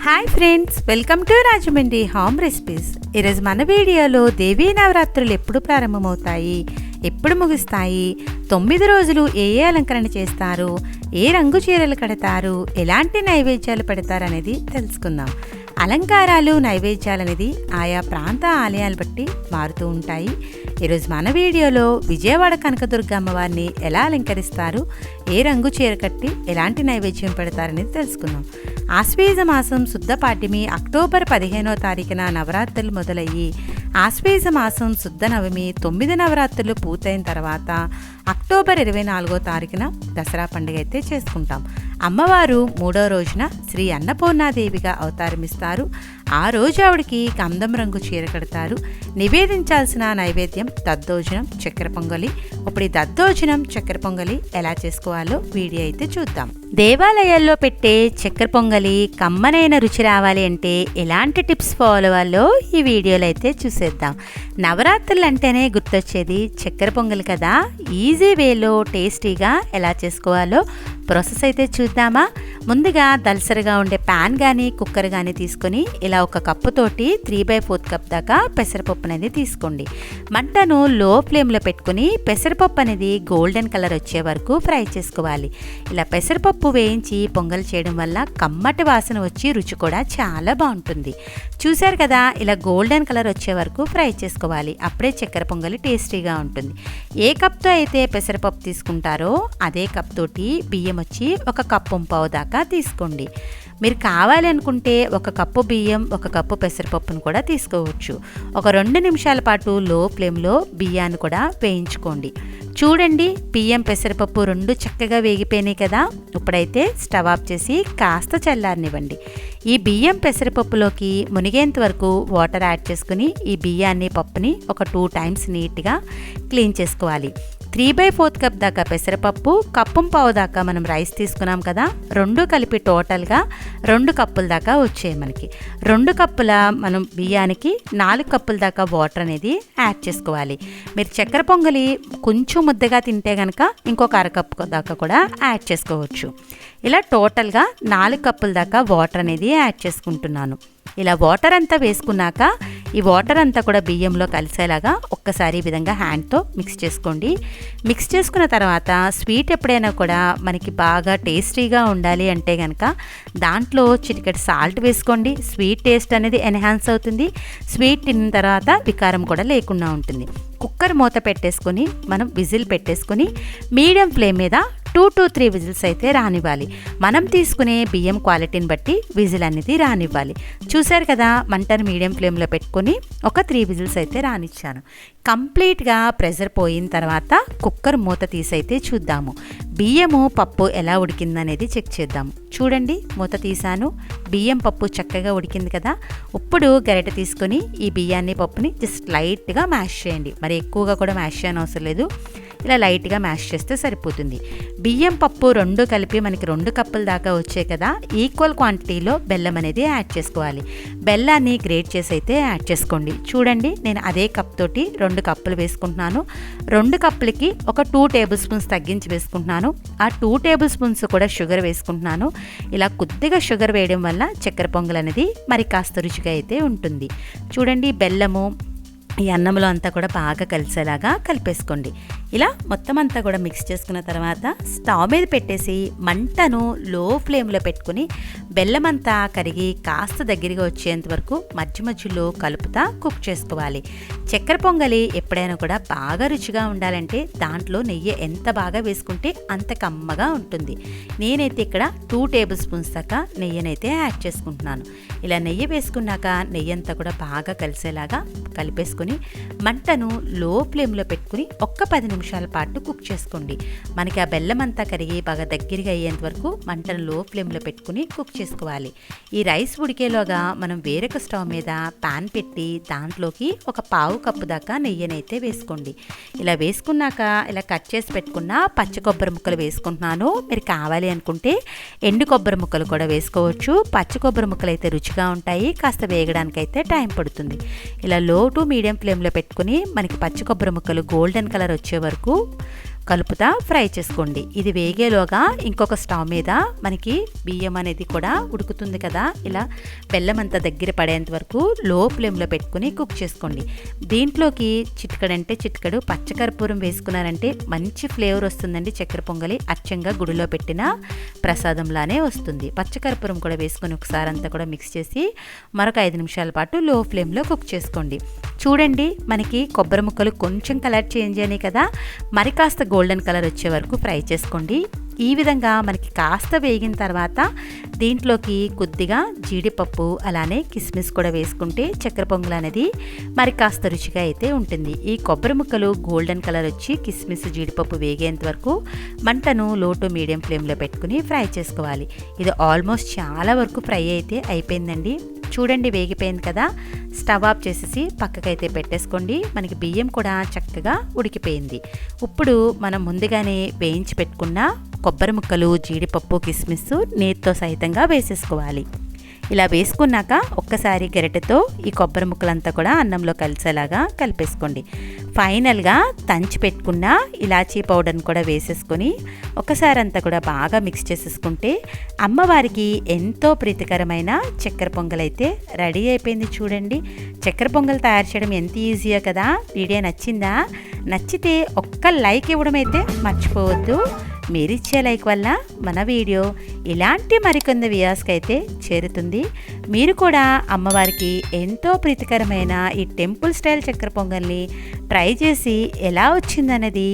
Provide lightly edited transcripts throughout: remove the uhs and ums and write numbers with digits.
Hi friends, welcome to Rajahmundry home recipes. ఈరోజు మన వీడియోలో దేవీ నవరాత్రులు ఎప్పుడు ప్రారంభమవుతాయి, ఎప్పుడు ముగుస్తాయి, 9 రోజులు ఏ అలంకరణ చేస్తారు, ఏ రంగు చీరలు కడతారు, ఎలాంటి నైవేద్యాలు పెడతారు అనేది తెలుసుకుందాం. అలంకారాలు, నైవేద్యాలు అనేది ఆయా ప్రాంత ఆలయాలు బట్టి మారుతూ ఉంటాయి. ఈరోజు మన వీడియోలో విజయవాడ కనకదుర్గ అమ్మవారిని ఎలా అలంకరిస్తారు, ఏ రంగు చీర కట్టి ఎలాంటి నైవేద్యం పెడతారనేది తెలుసుకుందాం. ఆశ్వేజ మాసం శుద్ధ పాడ్యమి అక్టోబర్ 15వ తారీఖున నవరాత్రులు మొదలయ్యి ఆశ్వేజ మాసం శుద్ధ నవమి 9 నవరాత్రులు పూర్తయిన తర్వాత అక్టోబర్ 24వ తారీఖున దసరా పండుగ అయితే చేసుకుంటాం. అమ్మవారు 3వ రోజున శ్రీ అన్నపూర్ణాదేవిగా అవతారమిస్తారు. ఆ రోజు ఆవిడికి గంధం రంగు చీర కడతారు. నివేదించాల్సిన నైవేద్యం దద్దోజనం, చక్కెర పొంగలి. ఇప్పుడు ఈ దద్దోజనం, చక్కెర పొంగలి ఎలా చేసుకోవాలో వీడియో అయితే చూద్దాం. దేవాలయాల్లో పెట్టే చక్కెర పొంగలి కమ్మనైన రుచి రావాలి అంటే ఎలాంటి టిప్స్ ఫాలో అవ్వాలో ఈ వీడియోలో అయితే చూసేద్దాం. నవరాత్రులు అంటేనే గుర్తొచ్చేది చక్కెర పొంగలి కదా. ఈజీ వేలో టేస్టీగా ఎలా చేసుకోవాలో ప్రాసెస్ అయితే చూద్దామా. ముందుగా దలసరిగా ఉండే ప్యాన్ కానీ కుక్కర్ కానీ తీసుకొని ఇలా ఒక కప్పుతోటి 3/4 కప్ దాకా పెసరపప్పు అనేది తీసుకోండి. మంటను లో ఫ్లేమ్లో పెట్టుకుని పెసరపప్పు అనేది గోల్డెన్ కలర్ వచ్చే వరకు ఫ్రై చేసుకోవాలి. ఇలా పెసరపప్పు వేయించి పొంగల్ చేయడం వల్ల కమ్మటి వాసన వచ్చి రుచి కూడా చాలా బాగుంటుంది. చూశారు కదా, ఇలా గోల్డెన్ కలర్ వచ్చే వరకు ఫ్రై చేసుకోవాలి. అప్పుడే చక్కెర పొంగలి టేస్టీగా ఉంటుంది. ఏ కప్తో అయితే పెసరపప్పు తీసుకుంటారో అదే కప్ తోటి బియ్యం వచ్చి 1 కప్పు పావు దాకా తీసుకోండి. మీరు కావాలి అనుకుంటే 1 కప్పు బియ్యం, 1 కప్పు పెసరపప్పును కూడా తీసుకోవచ్చు. ఒక 2 నిమిషాల పాటు లో ఫ్లేమ్లో బియ్యాన్ని కూడా వేయించుకోండి. చూడండి, బియ్యం పెసరపప్పు 2 చక్కగా వేగిపోయినాయి కదా. ఇప్పుడైతే స్టవ్ ఆఫ్ చేసి కాస్త చల్లారనివ్వండి. ఈ బియ్యం పెసరపప్పులోకి మునిగేంత వరకు వాటర్ యాడ్ చేసుకుని ఈ బియ్యాన్ని, పప్పుని ఒక 2 టైమ్స్ నీట్గా క్లీన్ చేసుకోవాలి. 3/4 కప్ దాకా పెసరపప్పు, కప్పు పావు దాకా మనం రైస్ తీసుకున్నాం కదా, 2 కలిపి టోటల్గా 2 కప్పుల దాకా వచ్చాయి మనకి. 2 కప్పుల మనం బియ్యానికి 4 కప్పుల దాకా వాటర్ అనేది యాడ్ చేసుకోవాలి. మీరు చక్కెర పొంగలి కొంచెం ముద్దగా తింటే కనుక ఇంకొక 1/2 కప్పు దాకా కూడా యాడ్ చేసుకోవచ్చు. ఇలా టోటల్గా 4 కప్పుల దాకా వాటర్ అనేది యాడ్ చేసుకుంటున్నాను. ఇలా వాటర్ అంతా వేసుకున్నాక ఈ వాటర్ అంతా కూడా బియ్యంలో కలిసేలాగా ఒక్కసారి ఈ విధంగా హ్యాండ్తో మిక్స్ చేసుకోండి. మిక్స్ చేసుకున్న తర్వాత స్వీట్ ఎప్పుడైనా కూడా మనకి బాగా టేస్టీగా ఉండాలి అంటే కనుక దాంట్లో చిటికెడు సాల్ట్ వేసుకోండి. స్వీట్ టేస్ట్ అనేది ఎన్హాన్స్ అవుతుంది. స్వీట్ తిన్న తర్వాత వికారం కూడా లేకుండా ఉంటుంది. కుక్కర్ మూత పెట్టేసుకొని మనం విజిల్ పెట్టేసుకొని మీడియం ఫ్లేమ్ మీద 2 to 3 విజిల్స్ అయితే రానివ్వాలి. మనం తీసుకునే బియ్యం క్వాలిటీని బట్టి విజిల్ అనేది రానివ్వాలి. చూశారు కదా, మంటను మీడియం ఫ్లేమ్లో పెట్టుకొని ఒక 3 విజిల్స్ అయితే రానిచ్చాను. కంప్లీట్గా ప్రెషర్ పోయిన తర్వాత కుక్కర్ మూత తీసైతే చూద్దాము. బియ్యము, పప్పు ఎలా ఉడికిందనేది చెక్ చేద్దాము. చూడండి, మూత తీసాను. బియ్యం, పప్పు చక్కగా ఉడికింది కదా. ఇప్పుడు గరిటె తీసుకొని ఈ బియ్యాన్ని, పప్పుని జస్ట్ లైట్గా మ్యాష్ చేయండి. మరి ఎక్కువగా కూడా మ్యాష్ చేయని అవసరం లేదు. ఇలా లైట్గా మ్యాష్ చేస్తే సరిపోతుంది. బియ్యం, పప్పు 2 కలిపి మనకి 2 కప్పుల దాకా వచ్చాయి కదా. ఈక్వల్ క్వాంటిటీలో బెల్లం అనేది యాడ్ చేసుకోవాలి. బెల్లాన్ని గ్రేట్ చేసి అయితే యాడ్ చేసుకోండి. చూడండి, నేను అదే కప్ తోటి 2 కప్పులు వేసుకుంటున్నాను. 2 కప్పులకి ఒక 2 టేబుల్ స్పూన్స్ తగ్గించి వేసుకుంటున్నాను. ఆ 2 టేబుల్ స్పూన్స్ కూడా షుగర్ వేసుకుంటున్నాను. ఇలా కొద్దిగా షుగర్ వేయడం వల్ల చక్కెర పొంగల్ అనేది మరి కాస్త రుచిగా అయితే ఉంటుంది. చూడండి, బెల్లము ఈ అన్నంలో అంతా కూడా బాగా కలిసేలాగా కలిపేసుకోండి. ఇలా మొత్తం అంతా కూడా మిక్స్ చేసుకున్న తర్వాత స్టవ్ మీద పెట్టేసి మంటను లో ఫ్లేమ్లో పెట్టుకుని బెల్లం అంతా కరిగి కాస్త దగ్గరగా వచ్చేంత వరకు మధ్య మధ్యలో కలుపుతా కుక్ చేసుకోవాలి. చక్కెర పొంగలి ఎప్పుడైనా కూడా బాగా రుచిగా ఉండాలంటే దాంట్లో నెయ్యి ఎంత బాగా వేసుకుంటే అంత కమ్మగా ఉంటుంది. నేనైతే ఇక్కడ 2 టేబుల్ స్పూన్స్ దాకా నెయ్యినైతే యాడ్ చేసుకుంటున్నాను. ఇలా నెయ్యి వేసుకున్నాక నెయ్యి అంతా కూడా బాగా కలిసేలాగా కలిపేసుకుని మంటను లో ఫ్లేమ్లో పెట్టుకుని ఒక్క 10 నిమిషాల పాటు కుక్ చేసుకోండి. మనకి ఆ బెల్లం అంతా కరిగి బాగా దగ్గరగా అయ్యేంత వరకు మంటను లో ఫ్లేమ్లో పెట్టుకుని కుక్ చేసుకోవాలి. ఈ రైస్ ఉడికేలోగా మనం వేరొక స్టవ్ మీద పాన్ పెట్టి దాంట్లోకి ఒక 1/2 కప్పు దాకా నెయ్యినైతే వేసుకోండి. ఇలా వేసుకున్నాక ఇలా కట్ చేసి పెట్టుకున్న పచ్చి కొబ్బరి ముక్కలు వేసుకుంటున్నాను. మీరు కావాలి అనుకుంటే ఎండు కొబ్బరి ముక్కలు కూడా వేసుకోవచ్చు. పచ్చి కొబ్బరి ముక్కలు అయితే రుచిగా ఉంటాయి, కాస్త వేగడానికి అయితే టైం పడుతుంది. ఇలా లో టు మీడియం ఫ్లేమ్లో పెట్టుకుని మనకి పచ్చి కొబ్బరి ముక్కలు గోల్డెన్ కలర్ వచ్చే వరకు కలుపుతా ఫ్రై చేసుకోండి. ఇది వేగేలోగా ఇంకొక స్టవ్ మీద మనకి బియ్యం అనేది కూడా ఉడుకుతుంది కదా, ఇలా బెల్లం అంతా దగ్గర పడేంత వరకు లో ఫ్లేమ్లో పెట్టుకుని కుక్ చేసుకోండి. దీంట్లోకి చిటికడంటే చిటికడు పచ్చకర్పూరం వేసుకున్నారంటే మంచి ఫ్లేవర్ వస్తుందండి. చక్కెర పొంగలి అచ్చంగా గుడిలో పెట్టిన ప్రసాదంలానే వస్తుంది. పచ్చకర్పూరం కూడా వేసుకొని ఒకసారి అంతా కూడా మిక్స్ చేసి మరొక 5 నిమిషాల పాటు లో ఫ్లేమ్లో కుక్ చేసుకోండి. చూడండి, మనకి కొబ్బరి ముక్కలు కొంచెం కలర్ చేంజ్ అయినాయి కదా, మరి కాస్త గోల్డెన్ కలర్ వచ్చే వరకు ఫ్రై చేసుకోండి. ఈ విధంగా మనకి కాస్త వేగిన తర్వాత దీంట్లోకి కొద్దిగా జీడిపప్పు అలానే కిస్మిస్ కూడా వేసుకుంటే చక్కెర పొంగల్ అనేది మరి కాస్త రుచిగా అయితే ఉంటుంది. ఈ కొబ్బరి ముక్కలు గోల్డెన్ కలర్ వచ్చి కిస్మిస్ జీడిపప్పు వేగేంత వరకు మంటను లో టు మీడియం ఫ్లేమ్లో పెట్టుకుని ఫ్రై చేసుకోవాలి. ఇది ఆల్మోస్ట్ చాలా వరకు ఫ్రై అయితే అయిపోయిందండి. చూడండి, వేగిపోయింది కదా, స్టవ్ ఆఫ్ చేసేసి పక్కకైతే పెట్టేసుకోండి. మనకి బియ్యం కూడా చక్కగా ఉడికిపోయింది. ఇప్పుడు మనం ముందుగానే వేయించి పెట్టుకున్న కొబ్బరి ముక్కలు జీడిపప్పు కిస్మిస్ నేతితో సహితంగా వేసేసుకోవాలి. ఇలా వేసుకున్నాక ఒక్కసారి గరిటెతో ఈ కొబ్బరి ముక్కలంతా కూడా అన్నంలో కలిసేలాగా కలిపేసుకోండి. ఫైనల్గా దంచి పెట్టుకున్న ఇలాచీ పౌడర్ని కూడా వేసేసుకొని ఒకసారి అంతా కూడా బాగా మిక్స్ చేసేసుకుంటే అమ్మవారికి ఎంతో ప్రీతికరమైన చక్కెర పొంగల్ అయితే రెడీ అయిపోయింది. చూడండి, చక్కెర పొంగల్ తయారు చేయడం ఎంత ఈజీయో కదా. వీడియో నచ్చిందా? నచ్చితే ఒక్క లైక్ ఇవ్వడం అయితే మర్చిపోవద్దు. మీరిచ్చే లైక్ వల్ల మన వీడియో ఇలాంటి మరికొన్ని వ్యూయర్స్కి అయితే చేరుతుంది. మీరు కూడా అమ్మవారికి ఎంతో ప్రీతికరమైన ఈ టెంపుల్ స్టైల్ చక్కెర పొంగల్ని ట్రై చేసి ఎలా వచ్చిందన్నది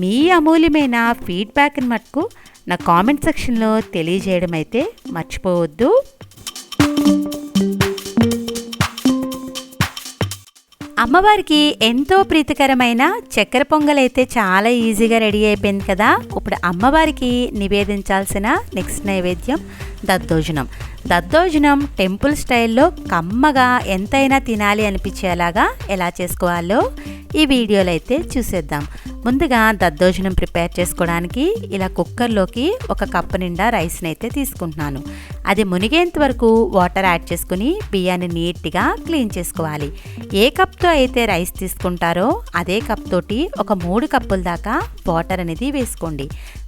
మీ అమూల్యమైన ఫీడ్బ్యాక్ని మటుకు నా కామెంట్ సెక్షన్లో తెలియజేయడం అయితే మర్చిపోవద్దు. అమ్మవారికి ఎంతో ప్రీతికరమైన చక్కెర పొంగల్ అయితే చాలా ఈజీగా రెడీ అయిపోయింది కదా. ఇప్పుడు అమ్మవారికి నివేదించాల్సిన నెక్స్ట్ నైవేద్యం దద్దోజనం టెంపుల్ స్టైల్లో కమ్మగా ఎంతైనా తినాలి అనిపించేలాగా ఎలా చేసుకోవాలో ఈ వీడియోలో అయితే చూసేద్దాం. ముందుగా దద్దోజనం ప్రిపేర్ చేసుకోవడానికి ఇలా కుక్కర్లోకి 1 కప్పు నిండా రైస్ని అయితే తీసుకుంటున్నాను. అది మునిగేంత వరకు వాటర్ యాడ్ చేసుకుని బియ్యాన్ని నీట్గా క్లీన్ చేసుకోవాలి. ఏ కప్తో అయితే రైస్ తీసుకుంటారో అదే కప్ తోటి ఒక 3 కప్పుల దాకా వాటర్ అనేది వేసుకోండి.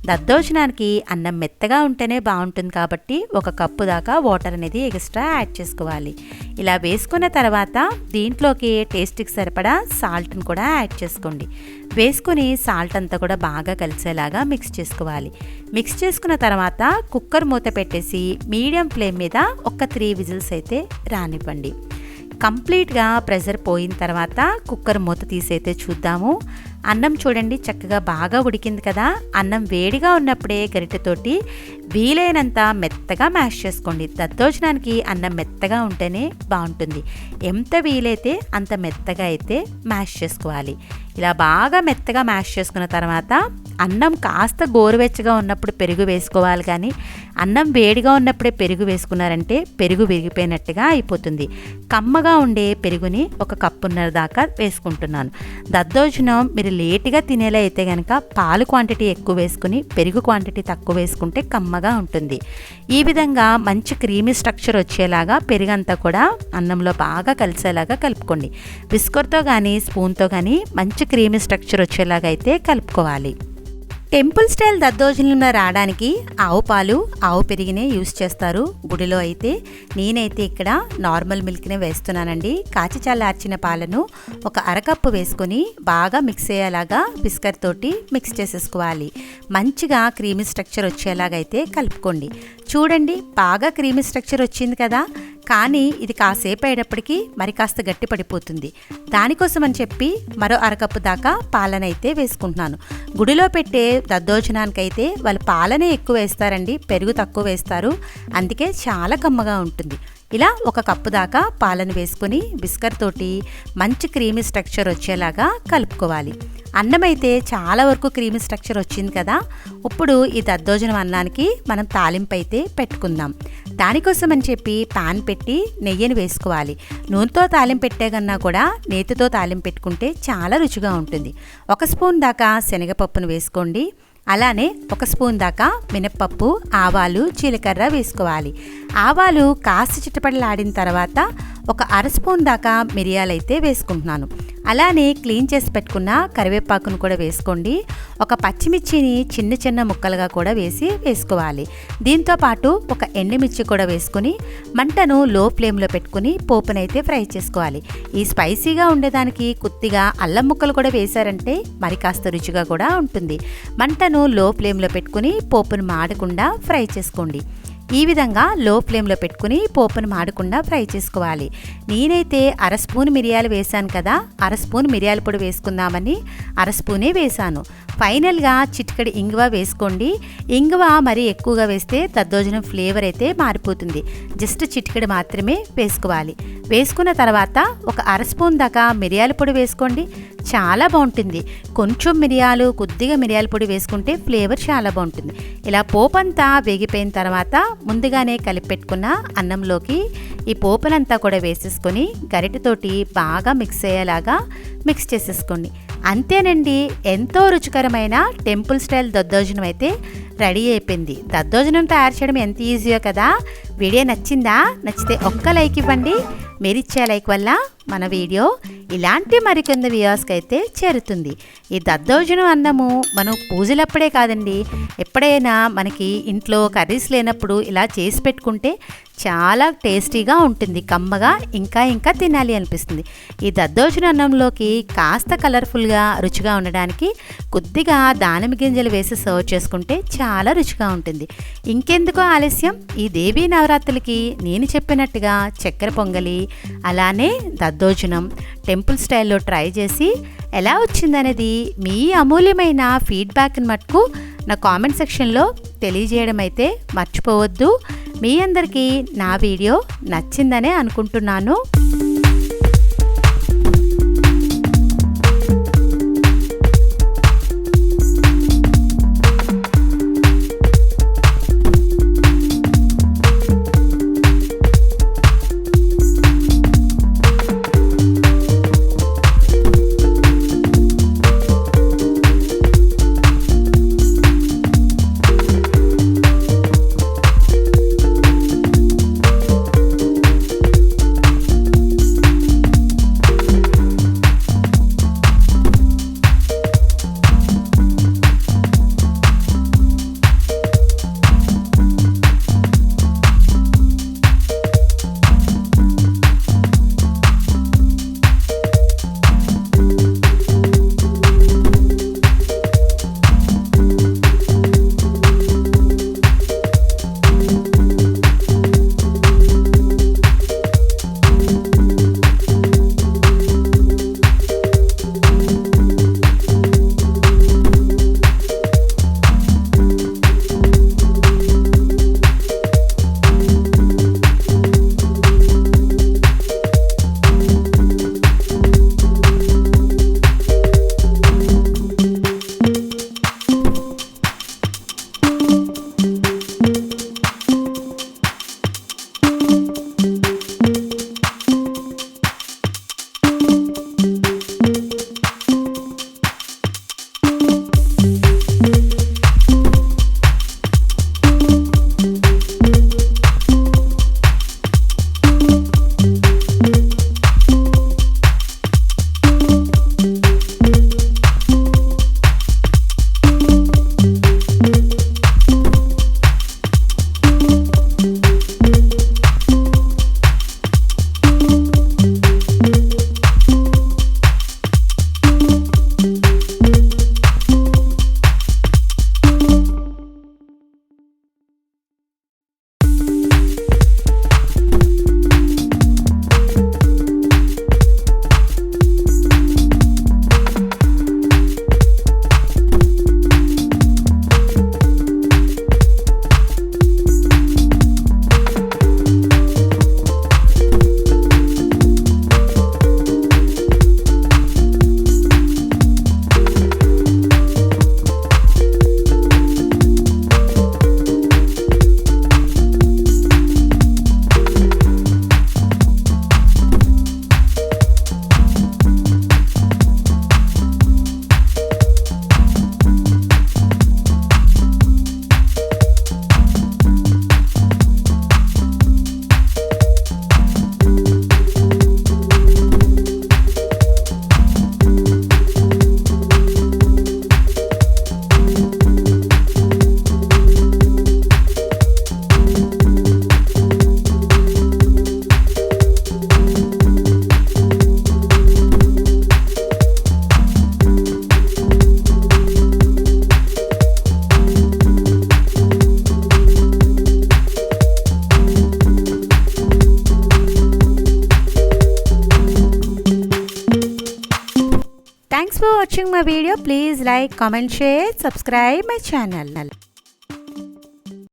దద్దోజనానికి అన్నం మెత్తగా ఉంటేనే బాగుంటుంది కాబట్టి 1 కప్పు దాకా వాటర్ అనేది ఎక్స్ట్రా యాడ్ చేసుకోవాలి. ఇలా వేసుకున్న తర్వాత దీంట్లోకి టేస్ట్కి సరిపడా సాల్ట్ని కూడా యాడ్ చేసుకోండి. వేసుకొని సాల్ట్ అంతా కూడా బాగా కలిసేలాగా మిక్స్ చేసుకోవాలి. మిక్స్ చేసుకున్న తర్వాత కుక్కర్ మూత పెట్టేసి మీడియం ఫ్లేమ్ మీద ఒక 3 విజిల్స్ అయితే రానివ్వండి. కంప్లీట్గా ప్రెషర్ పోయిన తర్వాత కుక్కర్ మూత తీసైతే చూద్దాము. అన్నం చూడండి చక్కగా బాగా ఉడికింది కదా. అన్నం వేడిగా ఉన్నప్పుడే గరిటెతోటి వీలైనంత మెత్తగా మ్యాష్ చేసుకోండి. దద్దోజనానికి అన్నం మెత్తగా ఉంటేనే బాగుంటుంది. ఎంత వీలైతే అంత మెత్తగా అయితే మ్యాష్ చేసుకోవాలి. ఇలా బాగా మెత్తగా మ్యాష్ చేసుకున్న తర్వాత అన్నం కాస్త గోరువెచ్చగా ఉన్నప్పుడు పెరుగు వేసుకోవాలి, కానీ అన్నం వేడిగా ఉన్నప్పుడే పెరుగు వేసుకున్నారంటే పెరుగు విరిగిపోయినట్టుగా అయిపోతుంది. కమ్మగా ఉండే పెరుగుని 1 కప్పున్నర దాకా వేసుకుంటున్నాను. దద్దోజనం మీరు లేట్గా తినేలా అయితే కనుక పాలు క్వాంటిటీ ఎక్కువ వేసుకుని పెరుగు క్వాంటిటీ తక్కువ వేసుకుంటే కమ్మగా ఉంటుంది. ఈ విధంగా మంచి క్రీమీ స్ట్రక్చర్ వచ్చేలాగా పెరుగంతా కూడా అన్నంలో బాగా కలిసేలాగా కలుపుకోండి. విస్కర్తో కానీ స్పూన్తో కానీ మంచి క్రీమీ స్ట్రక్చర్ వచ్చేలాగా అయితే కలుపుకోవాలి. టెంపుల్ స్టైల్ దద్దోజనంలో రావడానికి ఆవు పాలు ఆవు పెరిగినే యూస్ చేస్తారు. గుడిలో అయితే నేనైతే ఇక్కడ నార్మల్ మిల్క్నే వేస్తున్నానండి. కాచి చల్లార్చిన పాలను 1 అరకప్పు వేసుకొని బాగా మిక్స్ అయ్యేలాగా బిస్కర్ తోటి మిక్స్ చేసేసుకోవాలి. మంచిగా క్రీమీ స్ట్రక్చర్ వచ్చేలాగైతే కలుపుకోండి. చూడండి, బాగా క్రీమీ స్ట్రక్చర్ వచ్చింది కదా, కానీ ఇది కాసేపు అయ్యేటప్పటికి మరి కాస్త గట్టి పడిపోతుంది. దానికోసం అని చెప్పి మరో అరకప్పు దాకా పాలనైతే వేసుకుంటున్నాను. గుడిలో పెట్టే దద్దోజనానికైతే వాళ్ళు పాలనే ఎక్కువ వేస్తారండి, పెరుగు తక్కువ వేస్తారు. అందుకే చాలా కమ్మగా ఉంటుంది. ఇలా 1 కప్పు దాకా పాలను వేసుకొని బిస్కర్ తోటి మంచి క్రీమీ స్ట్రక్చర్ వచ్చేలాగా కలుపుకోవాలి. అన్నం అయితే చాలా వరకు క్రీమీ స్ట్రక్చర్ వచ్చింది కదా. ఇప్పుడు ఈ దద్దోజనం అన్నానికి మనం తాలింపు అయితే పెట్టుకుందాం. దానికోసం అని చెప్పి పాన్ పెట్టి నెయ్యిని వేసుకోవాలి. నూనెతో తాలింపు పెట్టే కన్నా కూడా నేతితో తాలింపు పెట్టుకుంటే చాలా రుచిగా ఉంటుంది. 1 స్పూన్ దాకా శనగపప్పును వేసుకోండి. అలానే 1 స్పూన్ దాకా మినప్పప్పు, ఆవాలు, జీలకర్ర వేసుకోవాలి. ఆవాలు కాస్త చిటపటలాడిన తర్వాత 1 అర స్పూన్ దాకా మిరియాలు అయితే వేసుకుంటున్నాను. అలానే క్లీన్ చేసి పెట్టుకున్న కరివేపాకును కూడా వేసుకోండి. ఒక పచ్చిమిర్చిని చిన్న చిన్న ముక్కలుగా కూడా వేసుకోవాలి. దీంతోపాటు ఒక ఎండుమిర్చి కూడా వేసుకుని మంటను లో ఫ్లేమ్లో పెట్టుకుని పోపునైతే ఫ్రై చేసుకోవాలి. ఈ స్పైసీగా ఉండేదానికి కొద్దిగా అల్లం ముక్కలు కూడా వేశారంటే మరి కాస్త రుచిగా కూడా ఉంటుంది. మంటను లో ఫ్లేమ్లో పెట్టుకుని పోపును మాడకుండా ఫ్రై చేసుకోండి. ఈ విధంగా లో ఫ్లేమ్లో పెట్టుకుని పోపును మాడకుండా ఫ్రై చేసుకోవాలి. నేనైతే అర స్పూన్ మిరియాలు వేశాను కదా, అర స్పూన్ మిరియాల పొడి వేసుకుందామని అర స్పూనే వేశాను. ఫైనల్గా చిటికెడు ఇంగువ వేసుకోండి. ఇంగువ మరీ ఎక్కువగా వేస్తే దద్దోజనం ఫ్లేవర్ అయితే మారిపోతుంది. జస్ట్ చిటికెడు మాత్రమే వేసుకోవాలి. వేసుకున్న తర్వాత ఒక అర స్పూన్ దాకా మిరియాల పొడి వేసుకోండి. చాలా బాగుంటుంది. కొంచెం మిరియాలు, కొద్దిగా మిరియాల పొడి వేసుకుంటే ఫ్లేవర్ చాలా బాగుంటుంది. ఇలా పోపు అంతా వేగిపోయిన తర్వాత ముందుగానే కలిపి పెట్టుకున్న అన్నంలోకి ఈ పోపునంతా కూడా వేసేసుకొని గరిటెతోటి బాగా మిక్స్ అయ్యేలాగా మిక్స్ చేసేసుకోండి. అంతేనండి, ఎంతో రుచికరమైన టెంపుల్ స్టైల్ దద్దోజనం అయితే రెడీ అయిపోయింది. దద్దోజనం తయారు చేయడం ఎంత ఈజీయో కదా. వీడియో నచ్చిందా? నచ్చితే ఒక్క లైక్ ఇవ్వండి. మీరు ఇచ్చే లైక్ వల్ల మన వీడియో ఇలాంటి మరికొన్ని వ్యూవర్స్కి అయితే చేరుతుంది. ఈ దద్దోజనం అన్నము మనం పూజలప్పుడే కాదండి, ఎప్పుడైనా మనకి ఇంట్లో కర్రీస్ లేనప్పుడు ఇలా చేసి పెట్టుకుంటే చాలా టేస్టీగా ఉంటుంది. కమ్మగా ఇంకా తినాలి అనిపిస్తుంది. ఈ దద్దోజనం అన్నంలోకి కాస్త కలర్ఫుల్గా రుచిగా ఉండడానికి కొద్దిగా దానిమ్మ గింజలు వేసి సర్వ్ చేసుకుంటే చాలా రుచిగా ఉంటుంది. ఇంకెందుకో ఆలస్యం, ఈ దేవీ నవరాత్రులకి నేను చెప్పినట్టుగా చక్కెర పొంగలి అలానే దద్దోజనం టెంపుల్ స్టైల్లో ట్రై చేసి ఎలా వచ్చిందనేది మీ అమూల్యమైన ఫీడ్బ్యాక్ని మటుకు నా కామెంట్ సెక్షన్లో తెలియజేయడం అయితే మర్చిపోవద్దు. మీ అందరికీ నా వీడియో నచ్చిందనే అనుకుంటున్నాను. Thanks for watching my video. Please like, comment, share, subscribe my channel.